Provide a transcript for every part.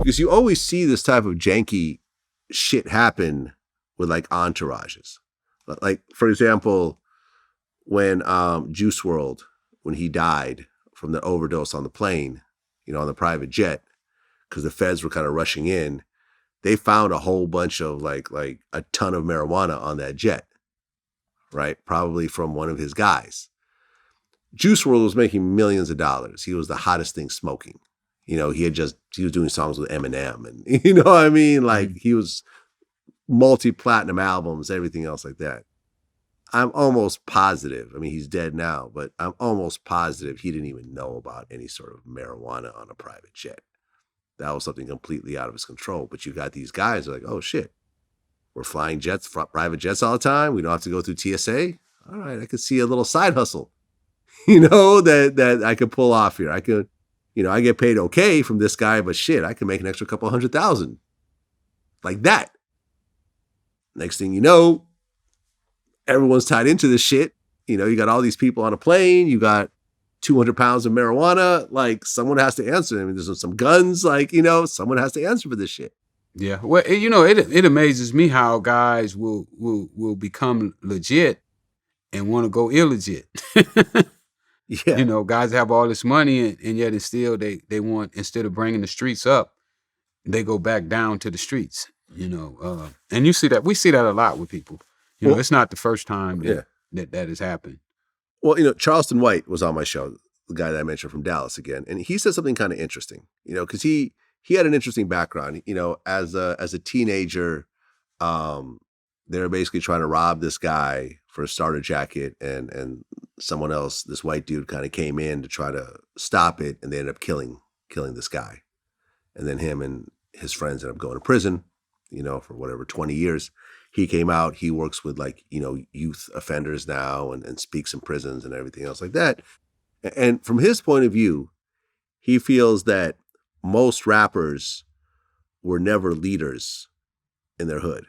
Because you always see this type of janky shit happen with like entourages. Like, for example, when Juice WRLD, when he died from the overdose on the plane, on the private jet, because the feds were kind of rushing in, they found a whole bunch of like a ton of marijuana on that jet, right? Probably from one of his guys. Juice WRLD was making millions of dollars. He was the hottest thing smoking. He was doing songs with Eminem, and you know what I mean? Like, he was multi-platinum albums, everything else like that. I'm almost positive, I mean, he's dead now, but I'm almost positive he didn't even know about any sort of marijuana on a private jet. That was something completely out of his control. But you got these guys who are like, oh shit, we're flying private jets all the time. We don't have to go through TSA. All right, I could see a little side hustle, that I could pull off here. I could, I get paid okay from this guy, but shit, I can make an extra couple $100,000 like that. Next thing you know, everyone's tied into this shit. You got all these people on a plane. You got 200 pounds of marijuana. Like, someone has to answer. I mean, there's some guns. Like, someone has to answer for this shit. Yeah. Well, it amazes me how guys will become legit and want to go illegit. Yeah. Guys have all this money and yet it's still they want, instead of bringing the streets up, they go back down to the streets. And you see that, we see that a lot with people. It's not the first time that has happened. Well, Charleston White was on my show, the guy that I mentioned from Dallas again, and he said something kind of interesting, because he had an interesting background. As a teenager, they were basically trying to rob this guy for a starter jacket, and someone else, this white dude, kind of came in to try to stop it, and they ended up killing this guy. And then him and his friends ended up going to prison, for whatever, 20 years. He came out, he works with youth offenders now and speaks in prisons and everything else like that. And from his point of view, he feels that most rappers were never leaders in their hood.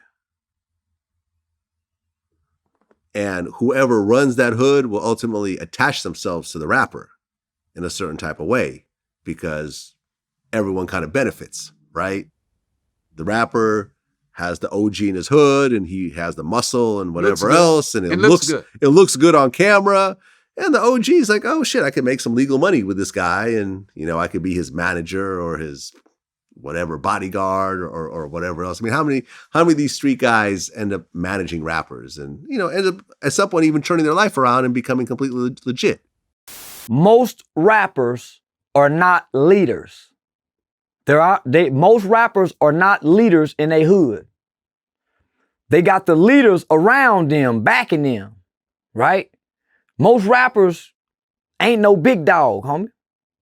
And whoever runs that hood will ultimately attach themselves to the rapper in a certain type of way, because everyone kind of benefits, right? The rapper has the OG in his hood, and he has the muscle and whatever else, and it looks good on camera. And the OG is like, oh shit, I can make some legal money with this guy, and I could be his manager or his whatever bodyguard or whatever else. I mean, how many of these street guys end up managing rappers and end up at some point even turning their life around and becoming completely legit? Most rappers are not leaders. Most rappers are not leaders in their hood. They got the leaders around them, backing them, right? Most rappers ain't no big dog, homie.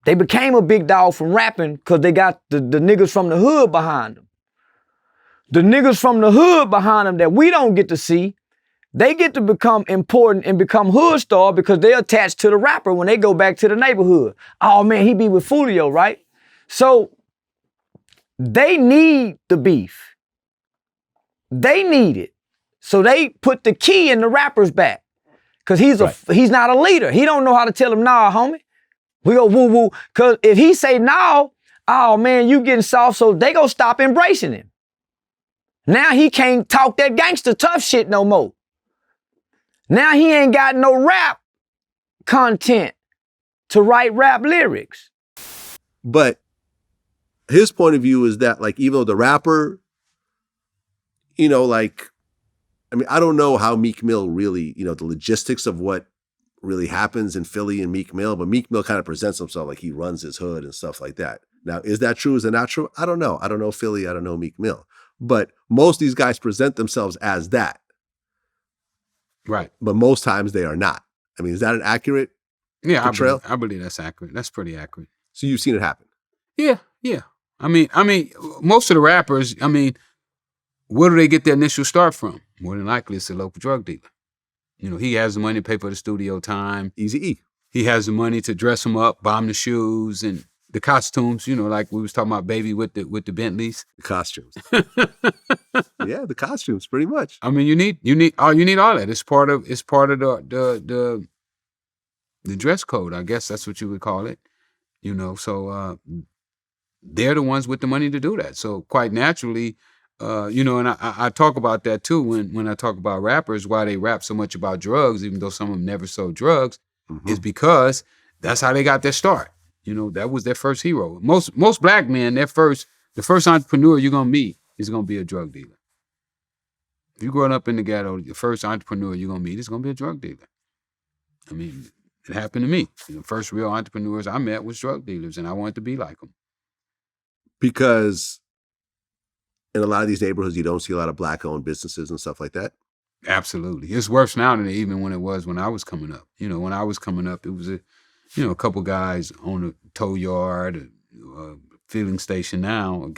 They became a big dog from rapping because they got the niggas from the hood behind them. The niggas from the hood behind them that we don't get to see, they get to become important and become hood star because they're attached to the rapper when they go back to the neighborhood. Oh man, he be with Fulio, right? So they need the beef. They need it. So they put the key in the rapper's back. Cause he's not a leader. He don't know how to tell him, nah, homie. We go woo woo. Cause if he say no, oh man, you getting soft, so they go stop embracing him. Now he can't talk that gangster tough shit no more. Now he ain't got no rap content to write rap lyrics. But his point of view is that, like, even though the rapper, I don't know how Meek Mill really, the logistics of what really happens in Philly and Meek Mill, but Meek Mill kind of presents himself like he runs his hood and stuff like that. Now, is that true? Is it not true? I don't know. I don't know Philly. I don't know Meek Mill. But most of these guys present themselves as that. Right. But most times they are not. I mean, is that an accurate portrayal? I believe that's accurate. That's pretty accurate. So you've seen it happen? Yeah. I mean, most of the rappers, where do they get their initial start from? More than likely, it's a local drug dealer. He has the money to pay for the studio time. Eazy-E. He has the money to dress him up, buy him the shoes and the costumes. Like we was talking about, Baby with the Bentleys. The costumes. Yeah, the costumes, pretty much. I mean, you need all that. It's part of the dress code. I guess that's what you would call it. So they're the ones with the money to do that. So quite naturally, and I talk about that too when I talk about rappers, why they rap so much about drugs, even though some of them never sold drugs, is because that's how they got their start. That was their first hero. Most black men, the first entrepreneur you're gonna meet is gonna be a drug dealer. If you're growing up in the ghetto, the first entrepreneur you're gonna meet is gonna be a drug dealer. I mean, it happened to me. The first real entrepreneurs I met was drug dealers, and I wanted to be like them. Because in a lot of these neighborhoods, you don't see a lot of black-owned businesses and stuff like that. Absolutely. It's worse now than even when it was when I was coming up. When I was coming up, it was a couple guys on a tow yard, a filling station now,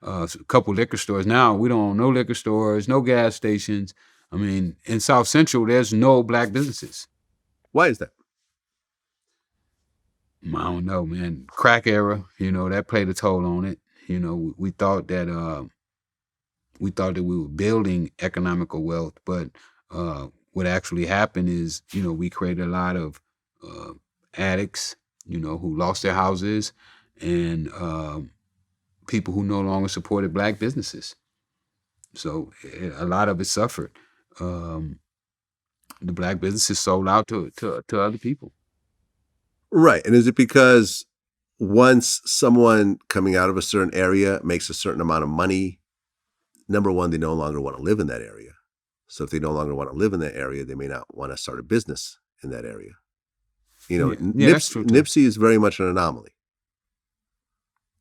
a couple liquor stores. Now we don't own no liquor stores, no gas stations. I mean, in South Central, there's no black businesses. Why is that? I don't know, man. Crack era, that played a toll on it. We thought that we were building economical wealth, but what actually happened is, we created a lot of addicts, who lost their houses, and people who no longer supported black businesses. So a lot of it suffered. The black businesses sold out to other people. Right. And is it because once someone coming out of a certain area makes a certain amount of money, number one, they no longer want to live in that area. So if they no longer want to live in that area, they may not want to start a business in that area. That's true too. Nipsey is very much an anomaly.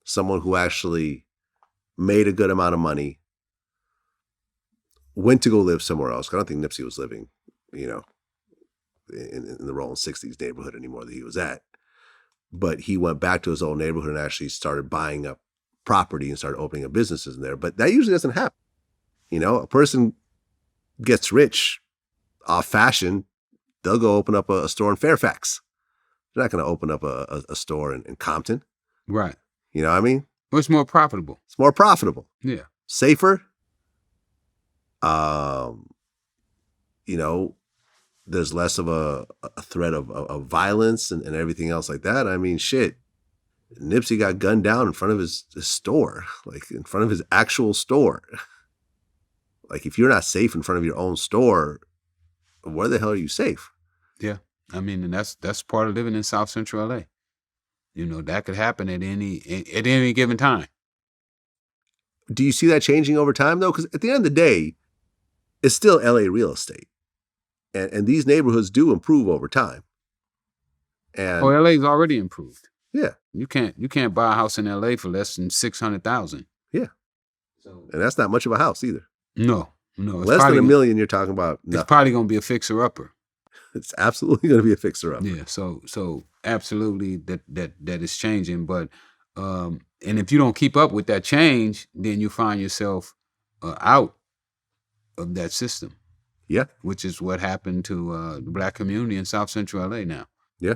Someone who actually made a good amount of money, went to go live somewhere else. I don't think Nipsey was living, in the Rolling 60s neighborhood anymore that he was at. But he went back to his old neighborhood and actually started buying up property and started opening up businesses in there. But that usually doesn't happen. A person gets rich off fashion, they'll go open up a store in Fairfax. They're not going to open up a store in Compton. Right. You know what I mean? Well, it's more profitable. It's more profitable. Yeah. Safer. There's less of a threat of violence and everything else like that. I mean, shit. Nipsey got gunned down in front of his store, like in front of his actual store. Like, if you're not safe in front of your own store, where the hell are you safe? Yeah. I mean, and that's part of living in South Central LA. That could happen at any given time. Do you see that changing over time, though? Because at the end of the day, it's still LA real estate. And these neighborhoods do improve over time. And LA's already improved. Yeah. You can't buy a house in LA for less than $600,000. Yeah. And that's not much of a house either. No. It's less than $1 million, you're talking about nothing. It's probably going to be a fixer-upper. It's absolutely going to be a fixer-upper. Yeah, so absolutely that is changing. But and if you don't keep up with that change, then you find yourself out of that system. Yeah. Which is what happened to the black community in South Central LA now. Yeah.